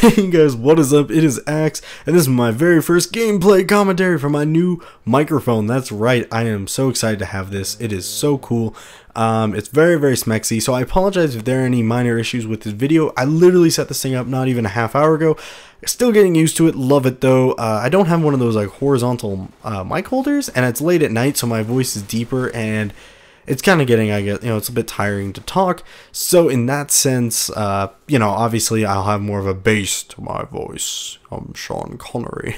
Hey guys, what is up? It is Axe, and this is my very first gameplay commentary for my new microphone. That's right, I am so excited to have this. It is so cool. It's very smexy, so I apologize if there are any minor issues with this video. I literally set this thing up not even a half hour ago. Still getting used to it, love it though. I don't have one of those like horizontal mic holders, and it's late at night, so my voice is deeper, and it's kind of getting, I guess, it's a bit tiring to talk. So in that sense, obviously I'll have more of a bass to my voice. I'm Sean Connery.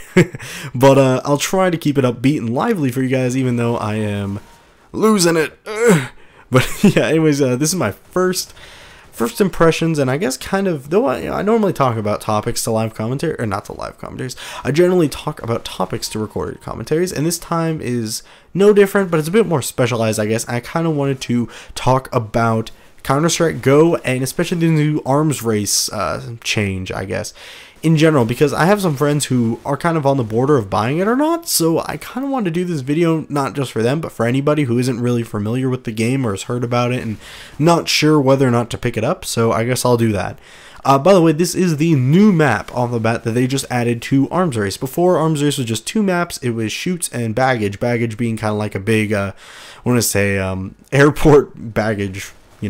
But I'll try to keep it upbeat and lively for you guys, even though I am losing it. But yeah, anyways, this is my first impressions, and I guess kind of, though I normally talk about topics to live commentary, or not to live commentaries, I generally talk about topics to recorded commentaries, and this time is no different, but it's a bit more specialized, I guess. I kind of wanted to talk about Counter-Strike Go, and especially the new arms race change, I guess, in general, because I have some friends who are kind of on the border of buying it or not, so I kind of wanted to do this video not just for them, but for anybody who isn't really familiar with the game or has heard about it and not sure whether or not to pick it up, so I guess I'll do that. By the way, this is the new map off the bat that they just added to Arms Race. Before, Arms Race was just two maps. It was shoots and baggage, baggage being kind of like a big, I want to say, airport baggage, I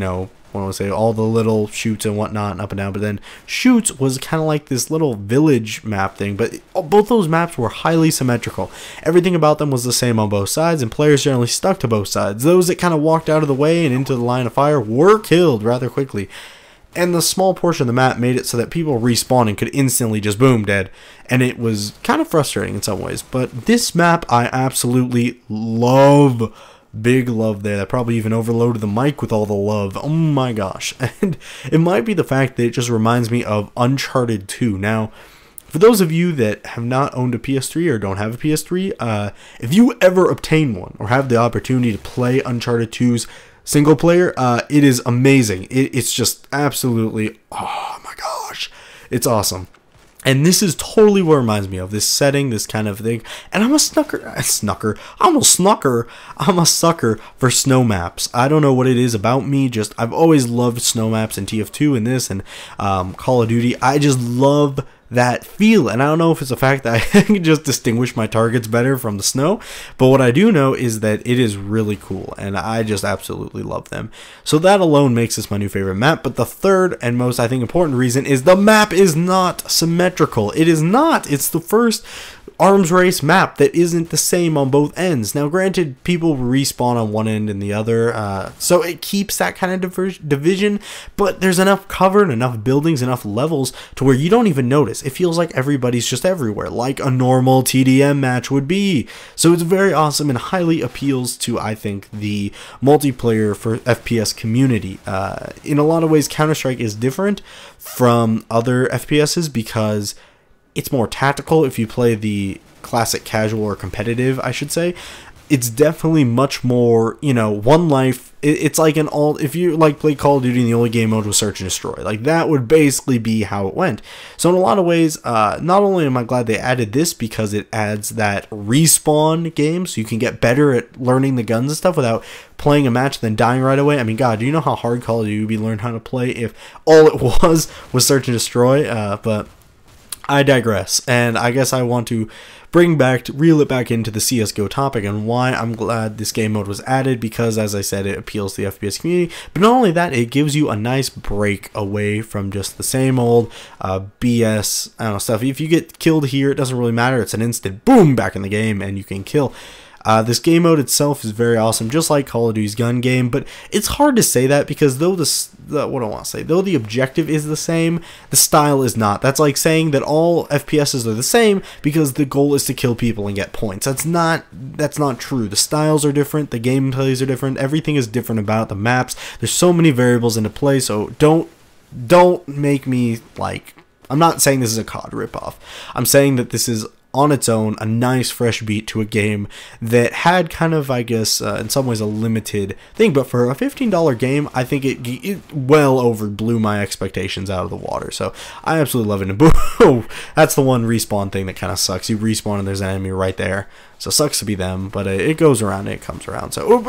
want to say all the little shoots and whatnot and up and down, but then shoots was kind of like this little village map thing, but both those maps were highly symmetrical. Everything about them was the same on both sides, and players generally stuck to both sides. Those that kind of walked out of the way and into the line of fire were killed rather quickly. And the small portion of the map made it so that people respawning could instantly just boom, dead. And it was kind of frustrating in some ways. But this map I absolutely love. Big love there. That probably even overloaded the mic with all the love. Oh my gosh. And it might be the fact that it just reminds me of Uncharted 2. Now, for those of you that have not owned a PS3 or don't have a PS3, if you ever obtain one or have the opportunity to play Uncharted 2's single player, it is amazing. It's just absolutely, oh my gosh, it's awesome. And this is totally what it reminds me of, this setting, this kind of thing. And I'm a sucker for snow maps. I don't know what it is about me, just I've always loved snow maps in TF2 and this and Call of Duty. I just love that feel, and I don't know if it's the fact that I can just distinguish my targets better from the snow, but what I do know is that it is really cool, and I just absolutely love them. So that alone makes this my new favorite map, but the third and most, I think, important reason is the map is not symmetrical. It is not. It's the first Arms Race map that isn't the same on both ends. Now granted, people respawn on one end and the other, so it keeps that kind of division, but there's enough cover and enough buildings, enough levels to where you don't even notice. It feels like everybody's just everywhere, like a normal TDM match would be. So it's very awesome and highly appeals to, I think, the multiplayer for FPS community. In a lot of ways, Counter-Strike is different from other FPSs because it's more tactical. If you play the classic casual or competitive, I should say, it's definitely much more, one life. It's like if you like play Call of Duty and the only game mode was search and destroy, like that would basically be how it went. So in a lot of ways, not only am I glad they added this because it adds that respawn game, so you can get better at learning the guns and stuff without playing a match and then dying right away. I mean, God, do you know how hard Call of Duty would be learn how to play if all it was search and destroy? But I digress, and I guess I want to reel it back into the CSGO topic and why I'm glad this game mode was added, because as I said, it appeals to the FPS community, but not only that, it gives you a nice break away from just the same old BS, I don't know, stuff. If you get killed here, it doesn't really matter, it's an instant boom back in the game and you can kill. This game mode itself is very awesome, just like Call of Duty's gun game, but it's hard to say that because though though the objective is the same, the style is not. That's like saying that all FPSs are the same because the goal is to kill people and get points. That's not true. The styles are different, the gameplays are different, everything is different about the maps. There's so many variables into play, so don't make me like, I'm not saying this is a COD ripoff. I'm saying that this is on its own a nice fresh beat to a game that had kind of, I guess, in some ways a limited thing, but for a $15 game, I think it well blew my expectations out of the water. So I absolutely love it. And boom, that's the one respawn thing that kind of sucks. You respawn and there's an enemy right there, so it sucks to be them, but it goes around and it comes around. So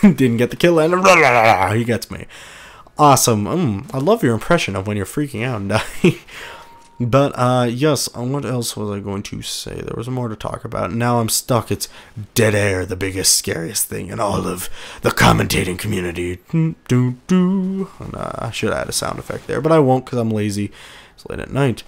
didn't get the kill, and he gets me. Awesome. I love your impression of when you're freaking out and dying. But, yes, what else was I going to say? There was more to talk about. Now I'm stuck. It's dead air, the biggest, scariest thing in all of the commentating community. I should add a sound effect there, but I won't because I'm lazy. It's late at night.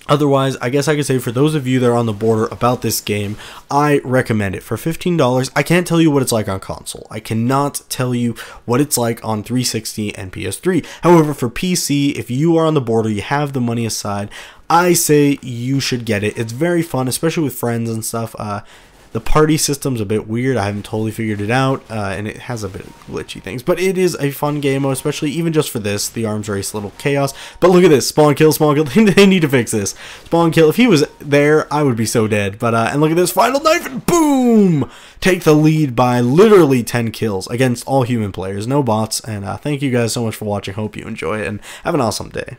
Otherwise, I guess I could say for those of you that are on the border about this game, I recommend it. For $15, I can't tell you what it's like on console. I cannot tell you what it's like on 360 and PS3. However, for PC, if you are on the border, you have the money aside, I say you should get it. It's very fun, especially with friends and stuff. The party system's a bit weird. I haven't totally figured it out, and it has a bit of glitchy things. But it is a fun game, especially even just for this, the arms race, little chaos. But look at this, spawn kill, spawn kill. They need to fix this. Spawn kill. If he was there, I would be so dead. But and look at this, final knife, and boom! Take the lead by literally 10 kills against all human players, no bots. And thank you guys so much for watching. Hope you enjoy it, and have an awesome day.